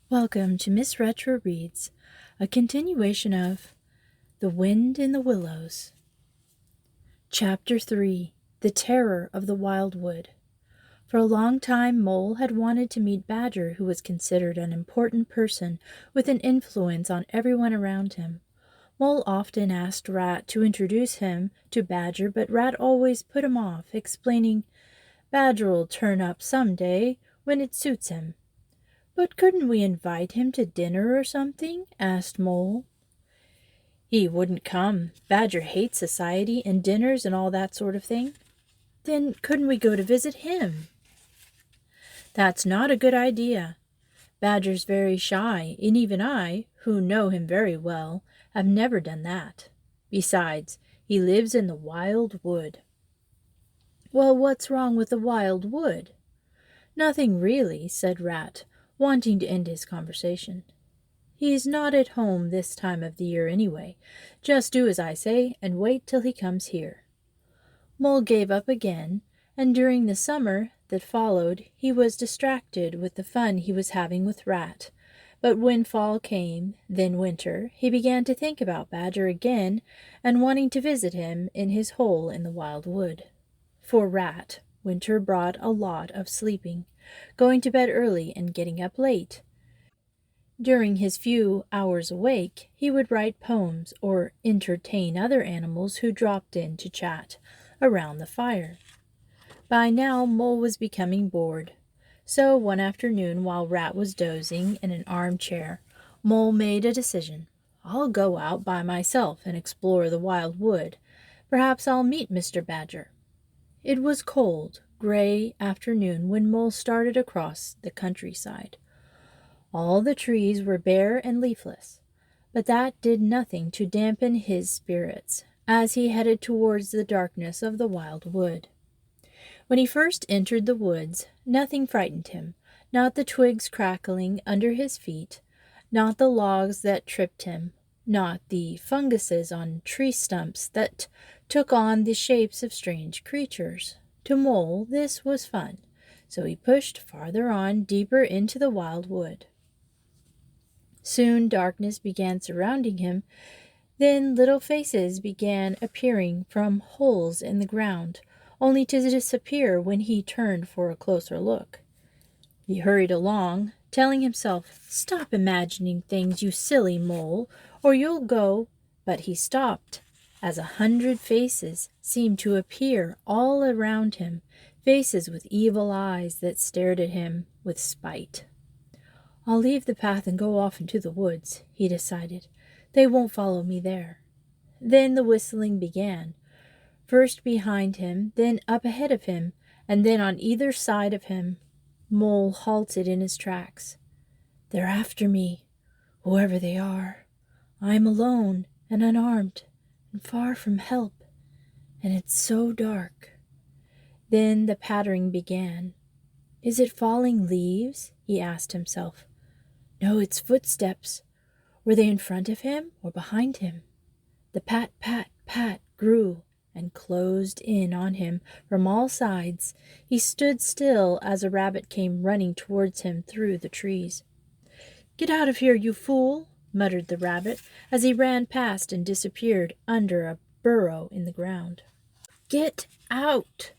Welcome to Miss Retro Reads, a continuation of The Wind in the Willows. Chapter 3, The Terror of the Wildwood. For a long time Mole had wanted to meet Badger, who was considered an important person with an influence on everyone around him. Mole often asked Rat to introduce him to Badger, but Rat always put him off, explaining, "Badger'll turn up some day when it suits him." "But couldn't we invite him to dinner or something?" asked Mole. "He wouldn't come. Badger hates society and dinners and all that sort of thing." "Then couldn't we go to visit him?" "That's not a good idea. Badger's very shy, and even I, who know him very well, have never done that. Besides, he lives in the wild wood." "Well, what's wrong with the wild wood?" "Nothing really," said Rat, wanting to end his conversation. "He's not at home this time of the year anyway. Just do as I say and wait till he comes here." Mole gave up again, and during the summer that followed he was distracted with the fun he was having with Rat. But when fall came, then winter, he began to think about Badger again and wanting to visit him in his hole in the wild wood. For Rat, winter brought a lot of sleeping, going to bed early and getting up late. During his few hours awake, he would write poems or entertain other animals who dropped in to chat around the fire. By now Mole was becoming bored, so one afternoon while Rat was dozing in an armchair, Mole made a decision. "I'll go out by myself and explore the wild wood. Perhaps I'll meet Mr. Badger." It was cold, gray afternoon when Mole started across the countryside. All the trees were bare and leafless, but that did nothing to dampen his spirits as he headed towards the darkness of the wild wood. When he first entered the woods, nothing frightened him, not the twigs crackling under his feet, not the logs that tripped him, not the funguses on tree stumps that took on the shapes of strange creatures. To Mole, this was fun, so he pushed farther on, deeper into the wild wood. Soon darkness began surrounding him. Then little faces began appearing from holes in the ground, only to disappear when he turned for a closer look. He hurried along, telling himself, "Stop imagining things, you silly Mole, or you'll go—" But he stopped, as 100 faces seemed to appear all around him, faces with evil eyes that stared at him with spite. "I'll leave the path and go off into the woods," he decided. "They won't follow me there." Then the whistling began, first behind him, then up ahead of him, and then on either side of him. Mole halted in his tracks. "They're after me, whoever they are. I'm alone and unarmed and far from help, and it's so dark." Then the pattering began. "Is it falling leaves?" he asked himself. "No, it's footsteps. Were they in front of him or behind him?" The pat, pat, pat grew and closed in on him from all sides. He stood still as a rabbit came running towards him through the trees. "Get out of here, you fool!" muttered the rabbit as he ran past and disappeared under a burrow in the ground. "Get out!"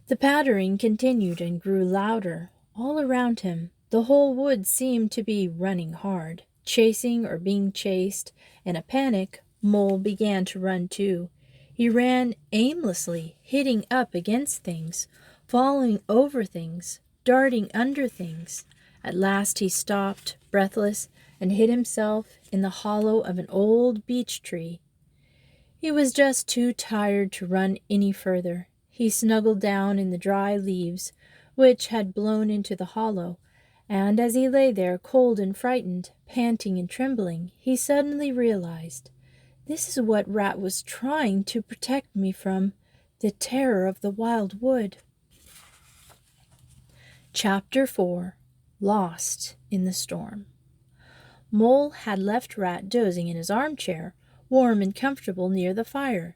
The pattering continued and grew louder all around him. The whole wood seemed to be running hard, chasing or being chased. In a panic, Mole began to run too. He ran aimlessly, hitting up against things, falling over things, darting under things. At last he stopped, breathless, and hid himself in the hollow of an old beech tree. He was just too tired to run any further. He snuggled down in the dry leaves, which had blown into the hollow, and as he lay there, cold and frightened, panting and trembling, he suddenly realized, this is what Rat was trying to protect me from, the terror of the wild wood. Chapter 4, Lost in the Storm. Mole had left Rat dozing in his armchair, warm and comfortable near the fire.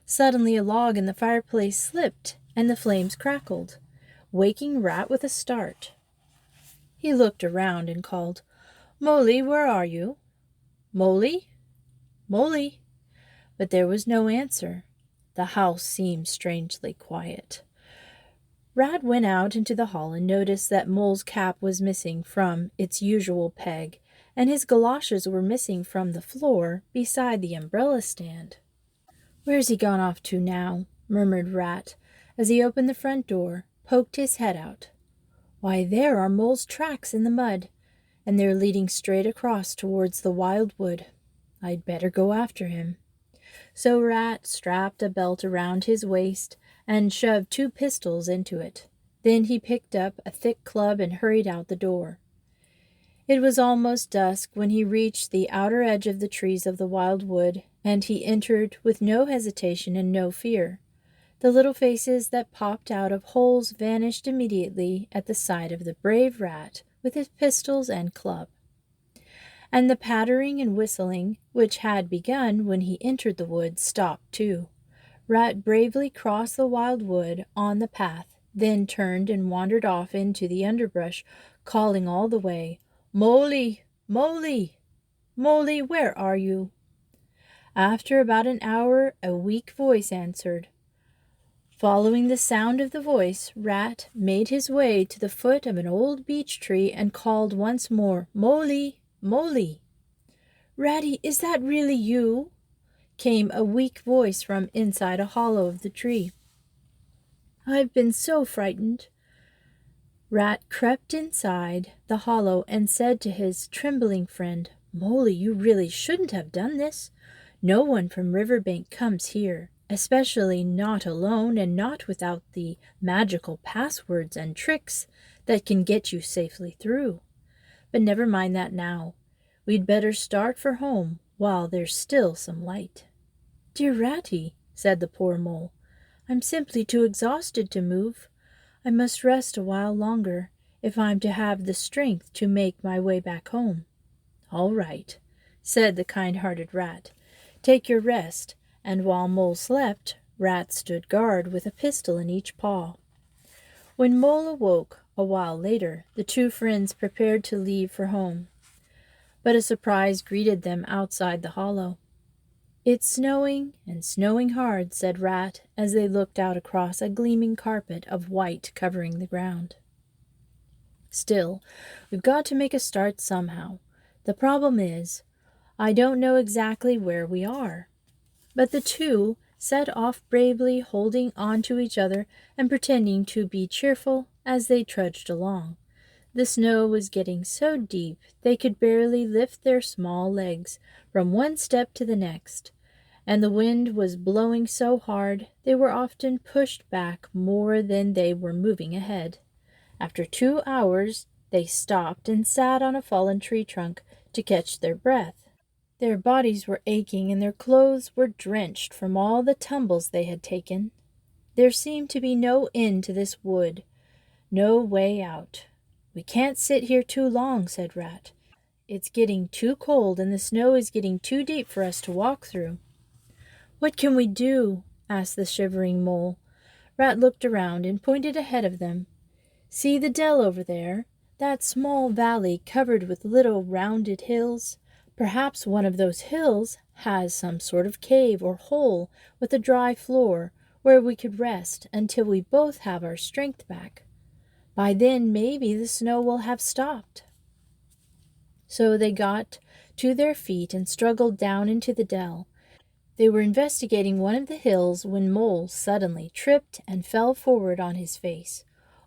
Suddenly a log in the fireplace slipped, and the flames crackled, waking Rat with a start. He looked around and called, "Molly, where are you? Molly? Molly?" But there was no answer. The house seemed strangely quiet. Rat went out into the hall and noticed that Mole's cap was missing from its usual peg, and his galoshes were missing from the floor beside the umbrella stand. "Where's he gone off to now?" murmured Rat, as he opened the front door, poked his head out. "Why, there are Mole's tracks in the mud, and they're leading straight across towards the wild wood. I'd better go after him." So Rat strapped a belt around his waist and shoved 2 pistols into it. Then he picked up a thick club and hurried out the door. It was almost dusk when he reached the outer edge of the trees of the wild wood, and he entered with no hesitation and no fear. The little faces that popped out of holes vanished immediately at the sight of the brave Rat with his pistols and club. And the pattering and whistling, which had begun when he entered the wood, stopped too. Rat bravely crossed the wild wood on the path, then turned and wandered off into the underbrush, calling all the way, "Molly! Molly! Molly, where are you?" After about an hour, a weak voice answered. Following the sound of the voice, Rat made his way to the foot of an old beech tree and called once more, "Molly! Molly!" "Ratty, is that really you?" came a weak voice from inside a hollow of the tree. "I've been so frightened." Rat crept inside the hollow and said to his trembling friend, "Molly, you really shouldn't have done this. No one from Riverbank comes here, especially not alone and not without the magical passwords and tricks that can get you safely through. But never mind that now. We'd better start for home while there's still some light." "Dear Ratty," said the poor mole, "I'm simply too exhausted to move. I must rest a while longer if I'm to have the strength to make my way back home." "All right," said the kind-hearted Rat. "Take your rest." And while Mole slept, Rat stood guard with a pistol in each paw. When Mole awoke a while later, the 2 friends prepared to leave for home. But a surprise greeted them outside the hollow. "It's snowing, and snowing hard," said Rat, as they looked out across a gleaming carpet of white covering the ground. "Still, we've got to make a start somehow. The problem is, I don't know exactly where we are." But the 2 set off bravely, holding on to each other and pretending to be cheerful as they trudged along. The snow was getting so deep they could barely lift their small legs from one step to the next, and the wind was blowing so hard they were often pushed back more than they were moving ahead. After 2 hours, they stopped and sat on a fallen tree trunk to catch their breath. Their bodies were aching and their clothes were drenched from all the tumbles they had taken. There seemed to be no end to this wood, no way out. "We can't sit here too long," said Rat. "It's getting too cold and the snow is getting too deep for us to walk through." "What can we do?" asked the shivering Mole. Rat looked around and pointed ahead of them. "See the dell over there? That small valley covered with little rounded hills? Perhaps one of those hills has some sort of cave or hole with a dry floor where we could rest until we both have our strength back. By then maybe the snow will have stopped." So they got to their feet and struggled down into the dell. They were investigating one of the hills when Mole suddenly tripped and fell forward on his face.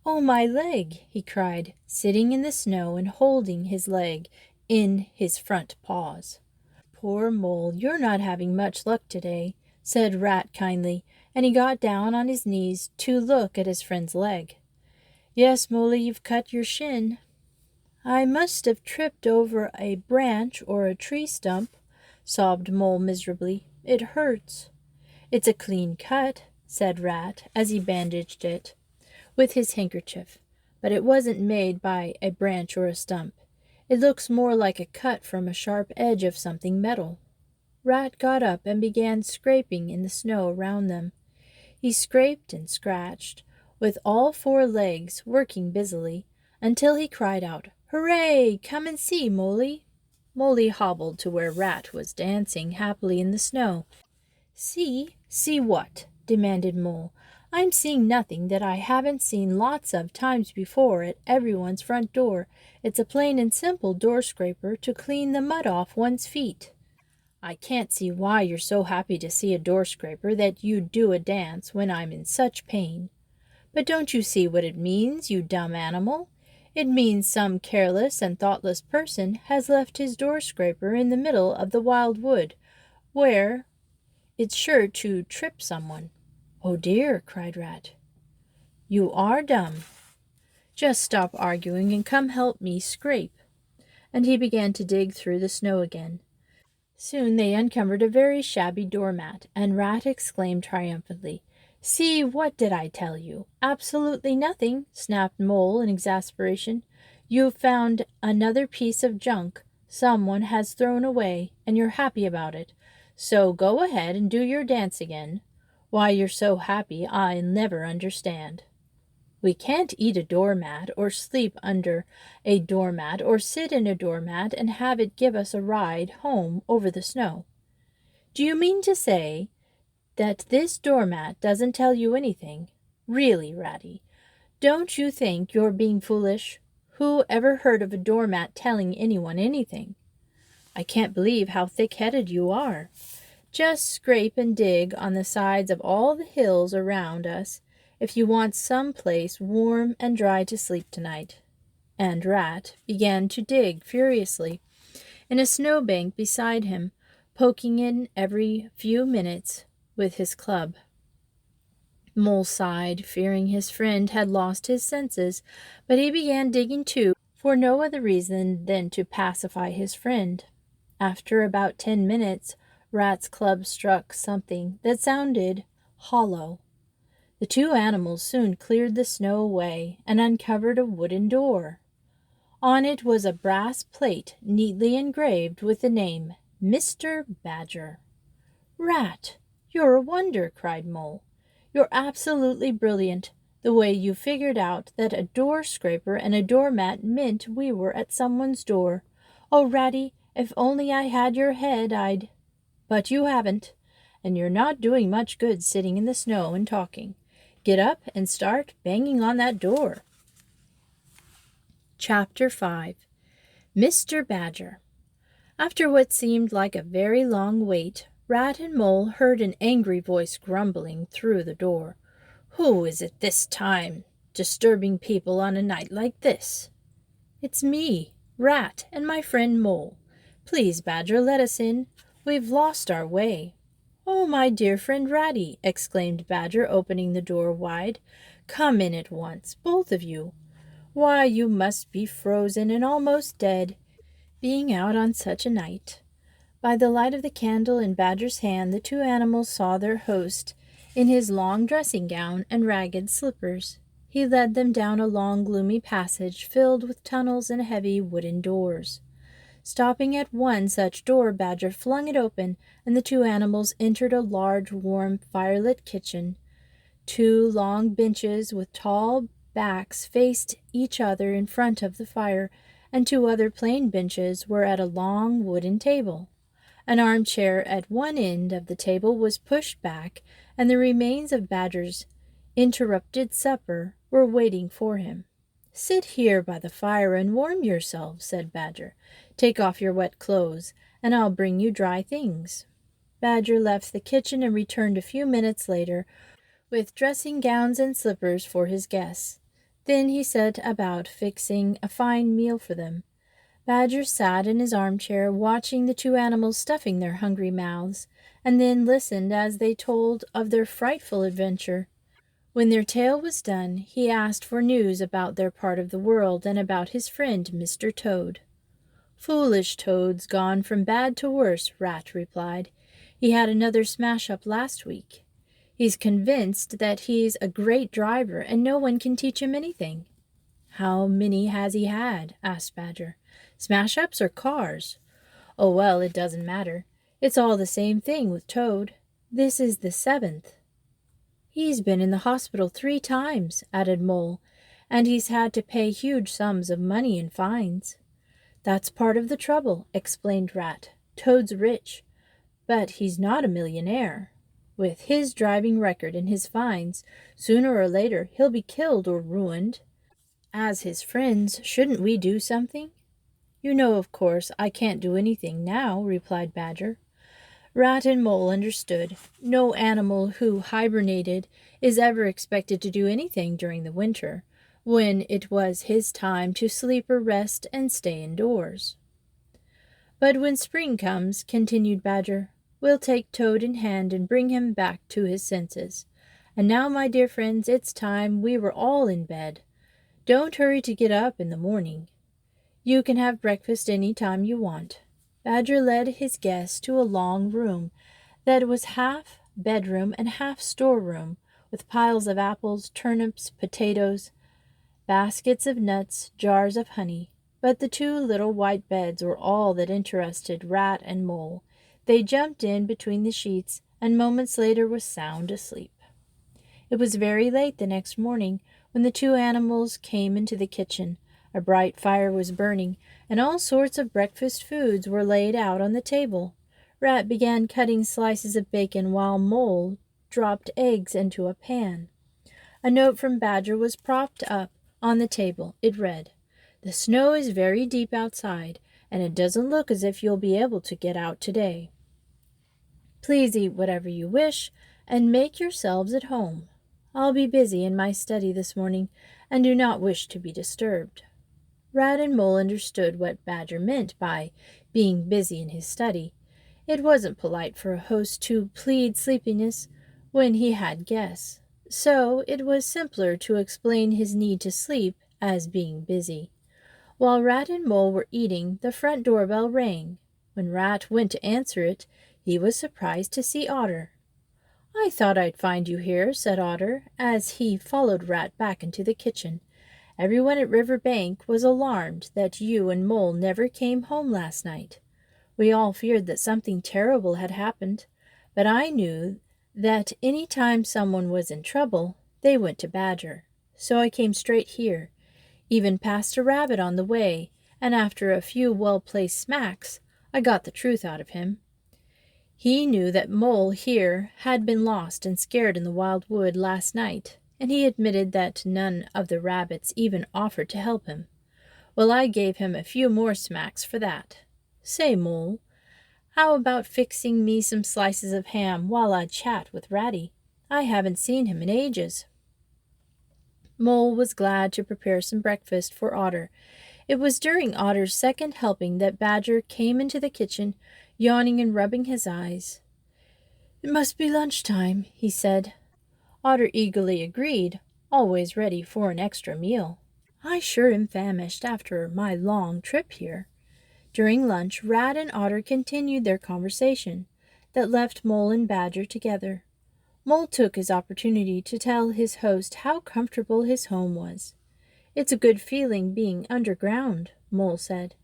"Oh, my leg!" he cried, sitting in the snow and holding his leg in his front paws. "Poor Mole, you're not having much luck today," said Rat kindly, and he got down on his knees to look at his friend's leg. "Yes, Mole, you've cut your shin." "I must have tripped over a branch or a tree stump," sobbed Mole miserably. "It hurts." "It's a clean cut," said Rat as he bandaged it with his handkerchief, "but it wasn't made by a branch or a stump. It looks more like a cut from a sharp edge of something metal." Rat got up and began scraping in the snow around them. He scraped and scratched, with all 4 legs working busily, until he cried out, "Hooray! Come and see, Molly." Molly hobbled to where Rat was dancing happily in the snow. "See? See what?" demanded Mole. "I'm seeing nothing that I haven't seen lots of times before at everyone's front door. It's a plain and simple door scraper to clean the mud off one's feet." "I can't see why you're so happy to see a door scraper that you'd do a dance when I'm in such pain." "But don't you see what it means, you dumb animal? It means some careless and thoughtless person has left his door scraper in the middle of the wild wood, where it's sure to trip someone." "Oh dear," cried Rat. "You are dumb. Just stop arguing and come help me scrape." And he began to dig through the snow again. Soon they uncovered a very shabby doormat, and Rat exclaimed triumphantly, "See, what did I tell you?" "Absolutely nothing," snapped Mole in exasperation. "You've found another piece of junk someone has thrown away, and you're happy about it. So go ahead and do your dance again. Why you're so happy I'll never understand." "We can't eat a doormat, or sleep under a doormat, or sit in a doormat and have it give us a ride home over the snow." "Do you mean to say that this doormat doesn't tell you anything? Really, Ratty, don't you think you're being foolish? Who ever heard of a doormat telling anyone anything?" "I can't believe how thick-headed you are. Just scrape and dig on the sides of all the hills around us if you want some place warm and dry to sleep tonight." And Rat began to dig furiously in a snowbank beside him, poking in every few minutes with his club. Mole sighed, fearing his friend had lost his senses, but he began digging too, for no other reason than to pacify his friend. After about 10 minutes, Rat's club struck something that sounded hollow. The two animals soon cleared the snow away and uncovered a wooden door. On it was a brass plate neatly engraved with the name Mr. Badger. "Rat, you're a wonder," cried Mole. "You're absolutely brilliant. The way you figured out that a door scraper and a doormat meant we were at someone's door. Oh, Ratty, if only I had your head, I'd—" "But you haven't, and you're not doing much good sitting in the snow and talking. Get up and start banging on that door." Chapter 5. Mr. Badger. After what seemed like a very long wait, Rat and Mole heard an angry voice grumbling through the door. "Who is it this time, disturbing people on a night like this?" "It's me, Rat, and my friend Mole. Please, Badger, let us in. We've lost our way." "Oh, my dear friend Ratty," exclaimed Badger, opening the door wide. "Come in at once, both of you. Why, you must be frozen and almost dead, being out on such a night." By the light of the candle in Badger's hand, the two animals saw their host in his long dressing gown and ragged slippers. He led them down a long, gloomy passage filled with tunnels and heavy wooden doors. Stopping at one such door, Badger flung it open, and the two animals entered a large, warm, firelit kitchen. Two long benches with tall backs faced each other in front of the fire, and two other plain benches were at a long wooden table. An armchair at one end of the table was pushed back, and the remains of Badger's interrupted supper were waiting for him. "Sit here by the fire and warm yourselves," said Badger. "Take off your wet clothes, and I'll bring you dry things." Badger left the kitchen and returned a few minutes later with dressing gowns and slippers for his guests. Then he set about fixing a fine meal for them. Badger sat in his armchair, watching the two animals stuffing their hungry mouths, and then listened as they told of their frightful adventure. When their tale was done, he asked for news about their part of the world and about his friend Mr. Toad. "Foolish Toad's gone from bad to worse," Rat replied. "He had another smash-up last week. He's convinced that he's a great driver and no one can teach him anything." "How many has he had?" asked Badger. "Smash-ups or cars?" "Oh, well, it doesn't matter. It's all the same thing with Toad. This is the 7th. "He's been in the hospital 3 times," added Mole, and he's had to pay huge sums of money in fines. That's part of the trouble, explained Rat. Toad's rich, but he's not a millionaire. With his driving record and his fines, sooner or later he'll be killed or ruined. As his friends, shouldn't we do something? You know, of course, I can't do anything now, replied Badger. Rat and Mole understood. No animal who hibernated is ever expected to do anything during the winter, when it was his time to sleep or rest and stay indoors. But when spring comes, continued Badger, we'll take Toad in hand and bring him back to his senses. And now, my dear friends, it's time we were all in bed. Don't hurry to get up in the morning. You can have breakfast any time you want. Badger led his guests to a long room that was half bedroom and half storeroom, with piles of apples, turnips, potatoes, baskets of nuts, jars of honey. But the two little white beds were all that interested Rat and Mole. They jumped in between the sheets, and moments later were sound asleep. It was very late the next morning when the two animals came into the kitchen. A bright fire was burning, and all sorts of breakfast foods were laid out on the table. Rat began cutting slices of bacon while Mole dropped eggs into a pan. A note from Badger was propped up on the table. It read, "The snow is very deep outside, and it doesn't look as if you'll be able to get out today. Please eat whatever you wish, and make yourselves at home. I'll be busy in my study this morning, and do not wish to be disturbed." Rat and Mole understood what Badger meant by being busy in his study. It wasn't polite for a host to plead sleepiness when he had guests, so it was simpler to explain his need to sleep as being busy. While Rat and Mole were eating, the front doorbell rang. When Rat went to answer it, he was surprised to see Otter. "I thought I'd find you here," said Otter, as he followed Rat back into the kitchen. "Everyone at Riverbank was alarmed that you and Mole never came home last night. We all feared that something terrible had happened, but I knew that any time someone was in trouble, they went to Badger. So I came straight here, even passed a rabbit on the way, and after a few well-placed smacks, I got the truth out of him. He knew that Mole here had been lost and scared in the wild wood last night, and he admitted that none of the rabbits even offered to help him. Well, I gave him a few more smacks for that. Say, Mole, how about fixing me some slices of ham while I chat with Ratty? I haven't seen him in ages." Mole was glad to prepare some breakfast for Otter. It was during Otter's second helping that Badger came into the kitchen, yawning and rubbing his eyes. "It must be lunchtime," he said. Otter eagerly agreed, always ready for an extra meal. "I sure am famished after my long trip here." During lunch, Rat and Otter continued their conversation that left Mole and Badger together. Mole took his opportunity to tell his host how comfortable his home was. "It's a good feeling being underground," Mole said.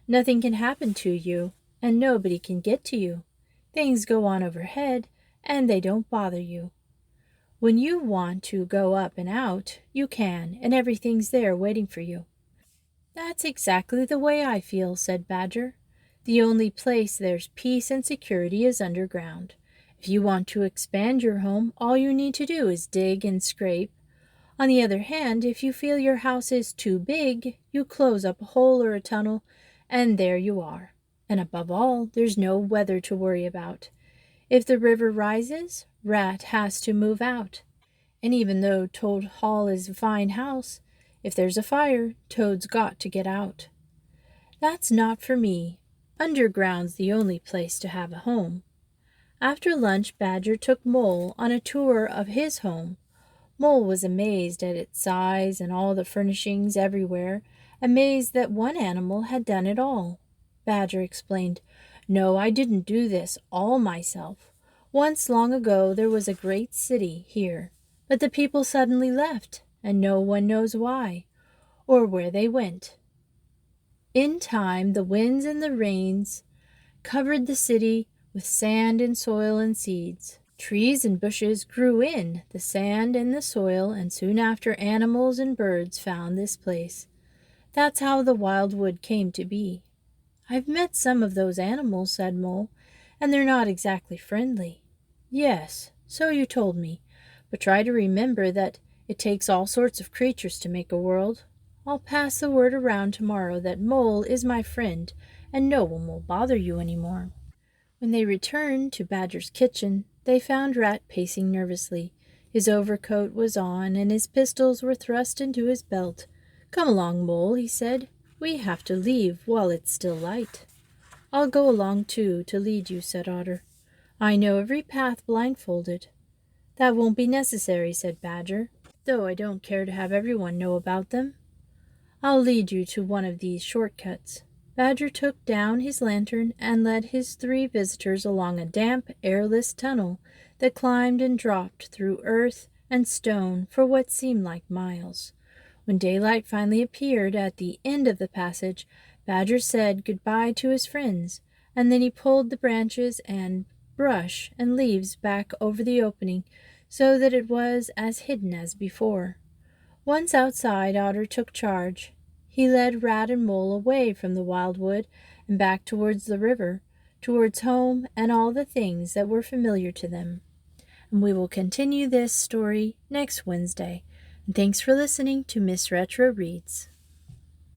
"Nothing can happen to you, and nobody can get to you. Things go on overhead, and they don't bother you. When you want to go up and out, you can, and everything's there waiting for you." "That's exactly the way I feel," said Badger. "The only place there's peace and security is underground. If you want to expand your home, all you need to do is dig and scrape. On the other hand, if you feel your house is too big, you close up a hole or a tunnel, and there you are. And above all, there's no weather to worry about. If the river rises, Rat has to move out. And even though Toad Hall is a fine house, if there's a fire, Toad's got to get out. That's not for me. Underground's the only place to have a home." After lunch, Badger took Mole on a tour of his home. Mole was amazed at its size and all the furnishings everywhere, amazed that one animal had done it all. Badger explained, "No, I didn't do this all myself. Once long ago there was a great city here, but the people suddenly left, and no one knows why, or where they went. In time, the winds and the rains covered the city with sand and soil and seeds. Trees and bushes grew in the sand and the soil, and soon after animals and birds found this place. That's how the wild wood came to be. I've met some of those animals, said Mole, and they're not exactly friendly. Yes, so you told me, but try to remember that it takes all sorts of creatures to make a world. I'll pass the word around tomorrow that Mole is my friend, and no one will bother you any more. When they returned to Badger's kitchen, they found Rat pacing nervously. His overcoat was on, and his pistols were thrust into his belt. "Come along, Mole," he said. "We have to leave while it's still light." "I'll go along too, to lead you," said Otter. "I know every path blindfolded." "That won't be necessary," said Badger, "though I don't care to have everyone know about them. I'll lead you to one of these shortcuts." Badger took down his lantern and led his 3 visitors along a damp, airless tunnel that climbed and dropped through earth and stone for what seemed like miles. When daylight finally appeared at the end of the passage, Badger said goodbye to his friends, and then he pulled the branches and brush and leaves back over the opening so that it was as hidden as before. Once outside, Otter took charge. He led Rat and Mole away from the wild wood and back towards the river, towards home and all the things that were familiar to them. And we will continue this story next Wednesday. And thanks for listening to Miss Retro Reads.